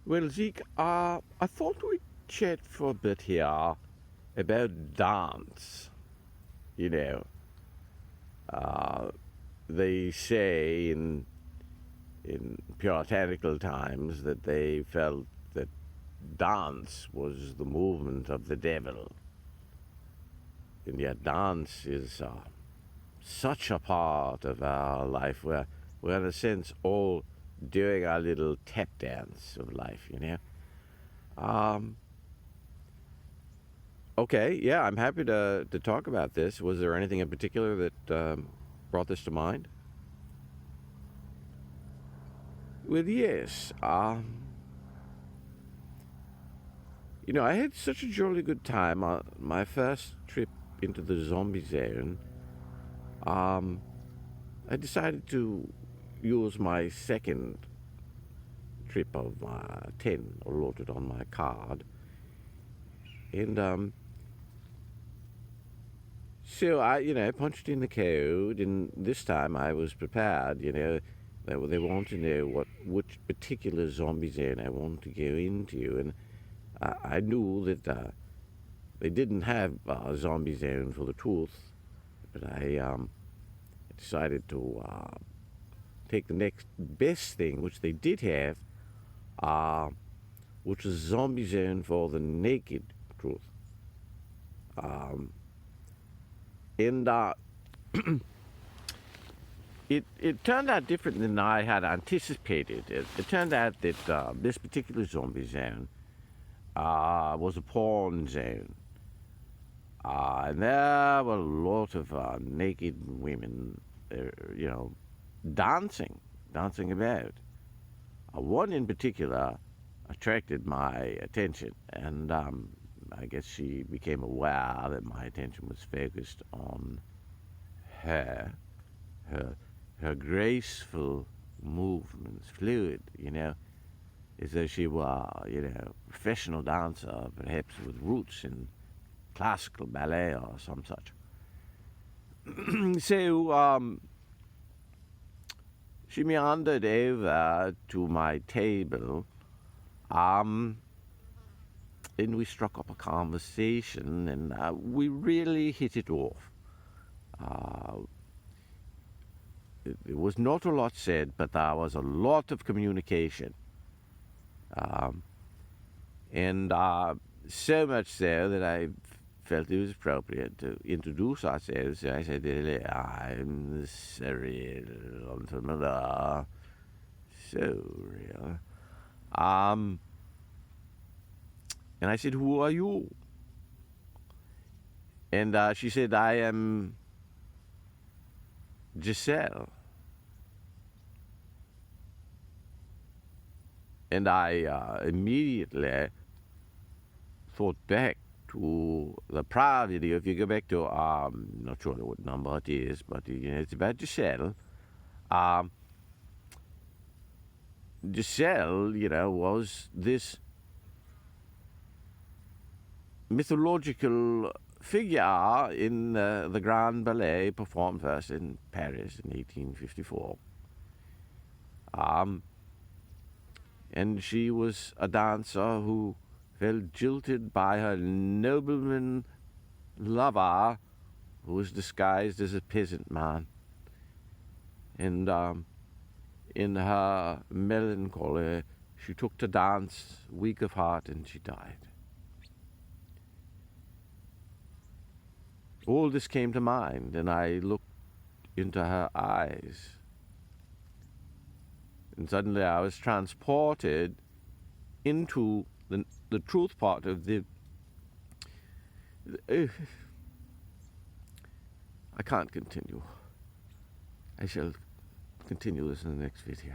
Well, Zeke, I thought we'd chat for a bit here about dance. You know, uh, they say in puritanical times that they felt that dance was the movement of the devil, and yet dance is such a part of our life. We're in a sense all doing our little tap dance of life. Um, Okay, yeah, I'm happy to talk about this. Was there anything in particular that brought this to mind? Well, yes. I had such a jolly good time on my first trip into the zombie zone. Um, I decided to use my second trip of 10 allotted on my card. And so I punched in the code, and this time I was prepared. They want to know which particular zombie zone I want to go into, and I knew that they didn't have a zombie zone for the truth, but I decided to take the next best thing, which they did have, uh, which was zombie zone for the naked truth. Um, and it turned out different than I had anticipated. It turned out that this particular zombie zone was a porn zone. And there were a lot of naked women, you know, dancing about. One in particular attracted my attention, and I guess she became aware that my attention was focused on her, her, her graceful movements, fluid, as though she were, a professional dancer, perhaps with roots in classical ballet or some such. So she meandered over to my table, and we struck up a conversation, and we really hit it off. Uh, it was not a lot said, but there was a lot of communication. Um, and so much so that I felt it was appropriate to introduce ourselves. So I said, I'm Cyril Entrepreneur. So real. And I said, who are you? And she said, I am Giselle. And I immediately thought back to the prior video. If you go back to, not sure what number it is, but it's about Giselle. Giselle, was this mythological figure in the Grand Ballet, performed first in Paris in 1854. And she was a dancer who felt jilted by her nobleman lover, who was disguised as a peasant man. And in her melancholy, she took to dance, weak of heart, and she died. All this came to mind, and I looked into her eyes. And suddenly I was transported into the truth part of the... I can't continue. I shall continue this in the next video.